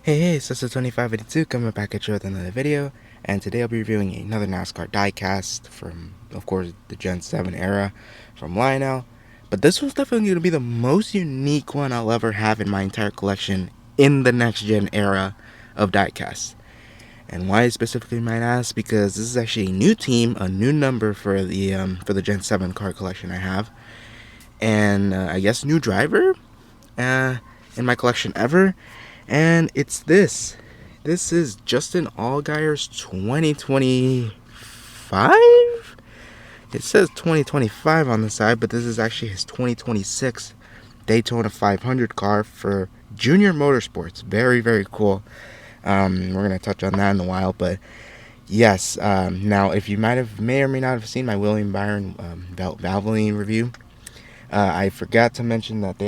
Hey, Sister 2582 coming back at you with another video, and today I'll be reviewing another NASCAR Diecast from, of course, the Gen 7 era from Lionel. But this one's definitely going to be the most unique one I'll ever have in my entire collection in the next gen era of Diecast. And why specifically, you might ask? Because this is actually a new team, a new number for the Gen 7 car collection I have, and I guess new driver uh, in my collection ever. And it's this. This is Justin Allgaier's 2025? It says 2025 on the side, but this is actually his 2026 Daytona 500 car for Junior Motorsports. Very, very cool. We're going to touch on that in a while, but yes. Now, if you may or may not have seen my William Byron Valvoline review, I forgot to mention that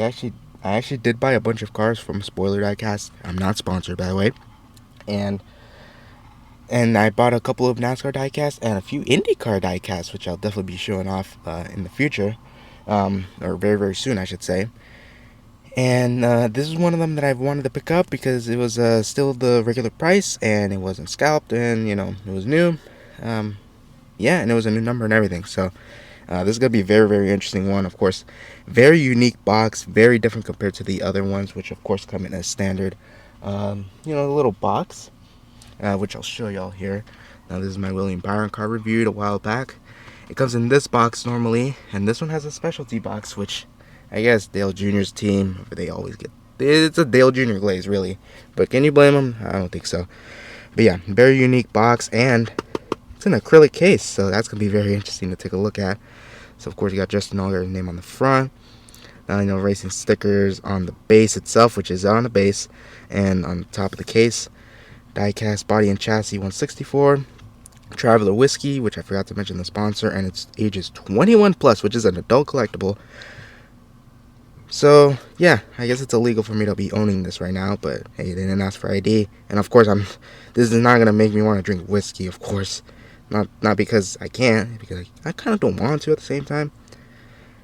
I actually did buy a bunch of cars from Spoiler Diecast. I'm not sponsored, by the way, and I bought a couple of NASCAR diecasts and a few IndyCar diecasts, which I'll definitely be showing off in the future, or very, very soon, I should say. And this is one of them that I've wanted to pick up because it was still the regular price, and it wasn't scalped, and it was new. Yeah, and it was a new number and everything. So this is going to be a very, very interesting one. Of course, very unique box, very different compared to the other ones, which of course come in a standard, a little box, which I'll show y'all here. Now, this is my William Byron car reviewed a while back. It comes in this box normally, and this one has a specialty box, which I guess Dale Jr.'s team, they always get. It's a Dale Jr. glaze, really. But can you blame them? I don't think so. But yeah, very unique box, and it's an acrylic case, so that's going to be very interesting to take a look at. So, of course, you got Justin Allgaier's name on the front. Racing stickers on the base itself, which is on the base, and on the top of the case. Diecast body and chassis 164. Traveler Whiskey, which I forgot to mention the sponsor, and its age is 21 plus, which is an adult collectible. So, yeah, I guess it's illegal for me to be owning this right now, but hey, they didn't ask for ID. And of course, this is not going to make me want to drink whiskey, of course. Not because I can't, because I kind of don't want to at the same time.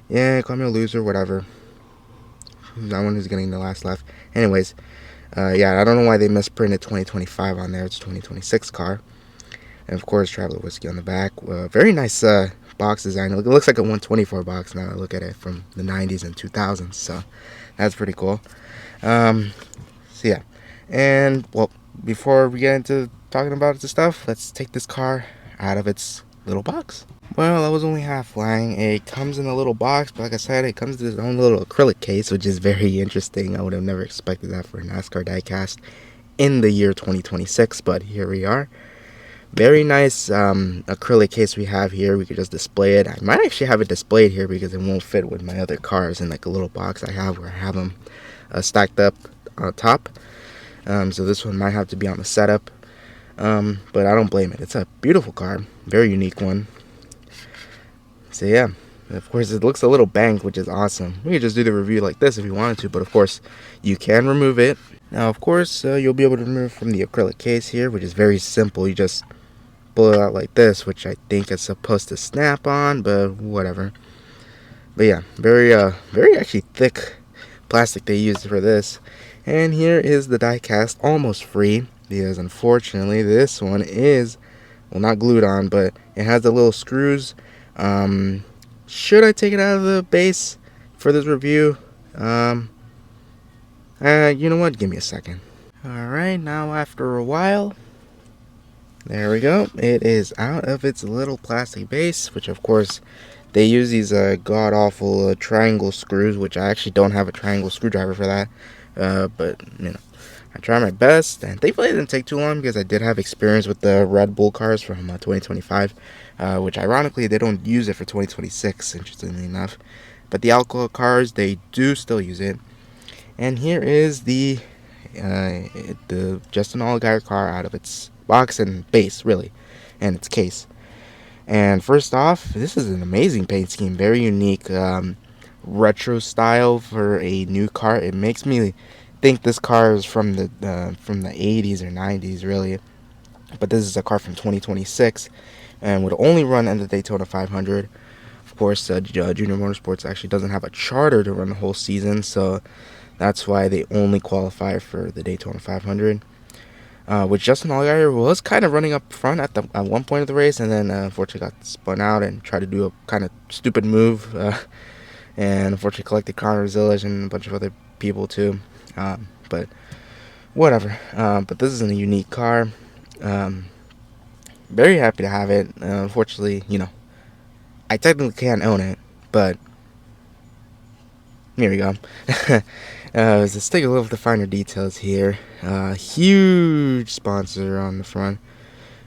Yeah, call me a loser, whatever. That one who's getting the last laugh. Anyways, yeah, I don't know why they misprinted 2025 on there. It's 2026 car. And of course, Traveler Whiskey on the back. Very nice box design. It looks like a 124 box now I look at it, from the 90s and 2000s. So that's pretty cool. So yeah. And, well, before we get into talking about the stuff, let's take this car out of its little box. Well, I was only half lying. It comes in a little box, but like I said, it comes in its own little acrylic case, which is very interesting. I would have never expected that for a NASCAR diecast in the year 2026, but here we are. Very nice acrylic case we have here. We could just display it. I might actually have it displayed here because it won't fit with my other cars in like a little box I have where I have them stacked up on top. So this one might have to be on the setup. But I don't blame it. It's a beautiful car. Very unique one. So yeah, of course it looks a little banged, which is awesome. We could just do the review like this if you wanted to, but of course you can remove it. Now, of course, you'll be able to remove from the acrylic case here, which is very simple. You just pull it out like this, which I think is supposed to snap on, but whatever. But yeah, very actually thick plastic they used for this. And here is the die cast, almost free, because unfortunately this one is, well, not glued on, but it has the little screws. Should I take it out of the base for this review? You know what? Give me a second. Alright, now after a while, there we go. It is out of its little plastic base, which of course they use these god-awful triangle screws, which I actually don't have a triangle screwdriver for that. But, I try my best, and thankfully it didn't take too long because I did have experience with the Red Bull cars from 2025, which ironically they don't use it for 2026, interestingly enough. But the alcohol cars, they do still use it. And here is the Justin Allgaier car out of its box and base, really, and its case. And first off, this is an amazing paint scheme, very unique, retro style for a new car. It makes me think this car is from the 80s or 90s, really. But this is a car from 2026 and would only run in the Daytona 500. Of course, Junior Motorsports actually doesn't have a charter to run the whole season, so That's why they only qualify for the Daytona 500. Which Justin Allgaier was kind of running up front at one point of the race, and then unfortunately got spun out and tried to do a kind of stupid move, and unfortunately collected Connor Zillage and a bunch of other people too. But whatever. But this is a unique car. Very happy to have it. Unfortunately, I technically can't own it, but here we go. Let's take a look at the finer details here. Huge sponsor on the front.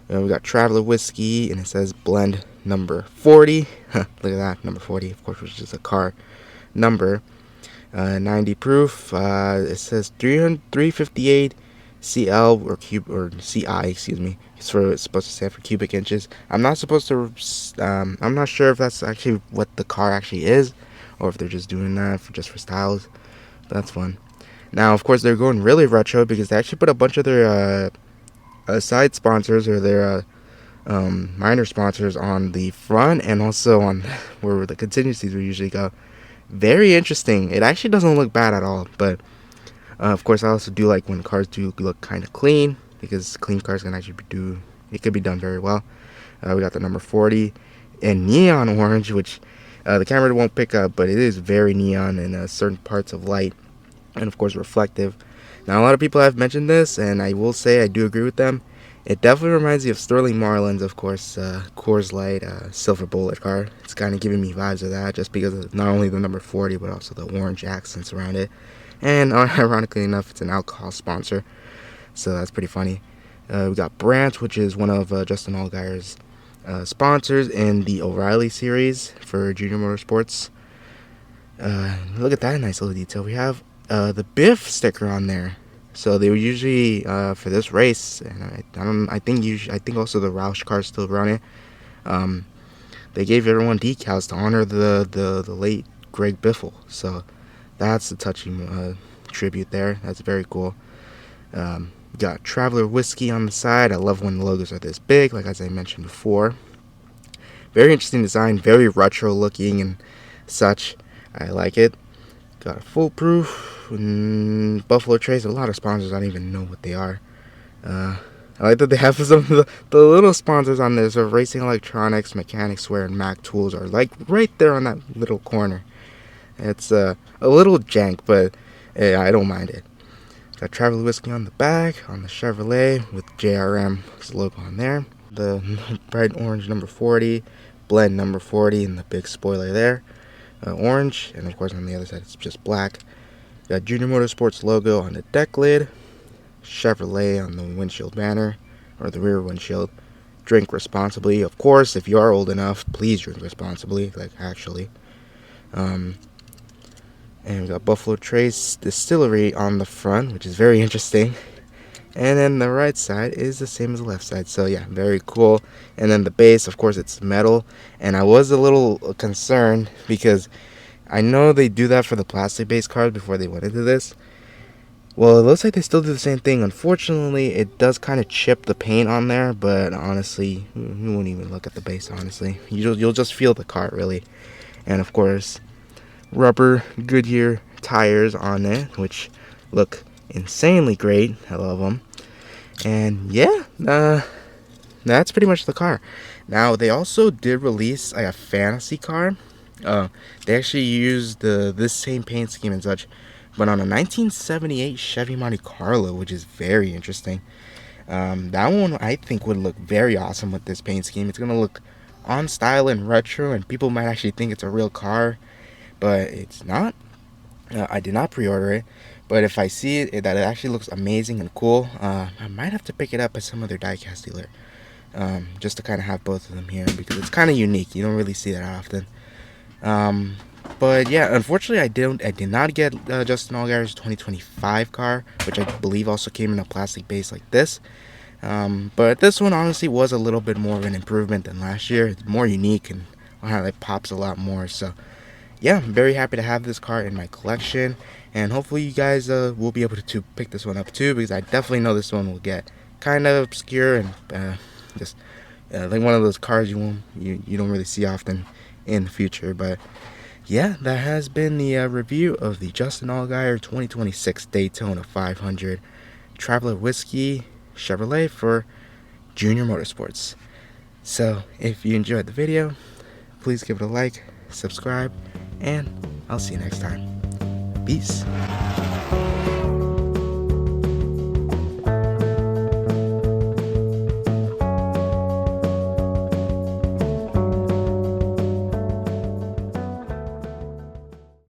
We got Traveler Whiskey, and it says blend number 40. Look at that, number 40, of course, which is a car number. 90 proof. It says 358 CL or CI, excuse me. It's supposed to stand for cubic inches. I'm not sure if that's actually what the car actually is, or if they're just doing that for styles. But that's fun. Now, of course, they're going really retro because they actually put a bunch of their side sponsors or their minor sponsors on the front and also on where the contingencies would usually go. Very interesting. It actually doesn't look bad at all, but of course I also do like when cars do look kind of clean, because clean cars can actually it could be done very well. We got the number 40 in neon orange, which the camera won't pick up, but it is very neon in certain parts of light, and of course reflective. Now, a lot of people have mentioned this, and I will say I do agree with them. It definitely reminds me of Sterling Marlin's, of course, Coors Light Silver Bullet car. It's kind of giving me vibes of that, just because of not only the number 40, but also the orange accents around it. And ironically enough, it's an alcohol sponsor, so that's pretty funny. We got Brandt, which is one of Justin Allgaier's sponsors in the O'Reilly series for Junior Motorsports. Look at that nice little detail. We have the Biff sticker on there. So they were usually for this race, and I think also the Roush cars still run it. They gave everyone decals to honor the late Greg Biffle. So that's a touching tribute there. That's very cool. Got Traveler Whiskey on the side. I love when the logos are this big, like as I mentioned before. Very interesting design, very retro looking and such. I like it. Got a foolproof. Buffalo Trace, a lot of sponsors, I don't even know what they are. I like that they have some of the little sponsors on there. So Racing Electronics, Mechanics Wear, and Mac Tools are like right there on that little corner. It's a little jank, but I don't mind it. Got Traveler Whiskey on the back, on the Chevrolet, with JRM's logo on there. The bright orange number 40, blend number 40, and the big spoiler there. Orange, and of course on the other side it's just black. Got Junior Motorsports logo on the deck lid, Chevrolet on the windshield banner, or the rear windshield. Drink responsibly. Of course, if you are old enough, please drink responsibly, like actually. And we got Buffalo Trace Distillery on the front, which is very interesting. And then the right side is the same as the left side. So yeah, very cool. And then the base, of course, it's metal. And I was a little concerned because I know they do that for the plastic-based cars before they went into this. Well, it looks like they still do the same thing. Unfortunately, it does kind of chip the paint on there, but honestly, you won't even look at the base, honestly. You'll just feel the car, really. And of course, rubber Goodyear tires on it, which look insanely great. I love them. And yeah, that's pretty much the car. Now, they also did release a fantasy car. They actually used this same paint scheme and such, but on a 1978 Chevy Monte Carlo, which is very interesting. That one I think would look very awesome with this paint scheme. It's gonna look on style and retro, and people might actually think it's a real car, but it's not. I did not pre-order it, but if I see it that it actually looks amazing and cool, I might have to pick it up at some other diecast dealer, just to kind of have both of them here, because it's kind of unique. You don't really see that often. But yeah, unfortunately I did not get Justin Allgaier's 2025 car, which I believe also came in a plastic base like this. But this one honestly was a little bit more of an improvement than last year. It's more unique and it pops a lot more. So yeah, I'm very happy to have this car in my collection, and hopefully you guys will be able to pick this one up too, because I definitely know this one will get kind of obscure and just like one of those cars you don't really see often in the future. But yeah, that has been the review of the Justin Allgaier 2026 Daytona 500 Traveler Whiskey Chevrolet for Junior Motorsports. So if you enjoyed the video, please give it a like, subscribe, and I'll see you next time. Peace.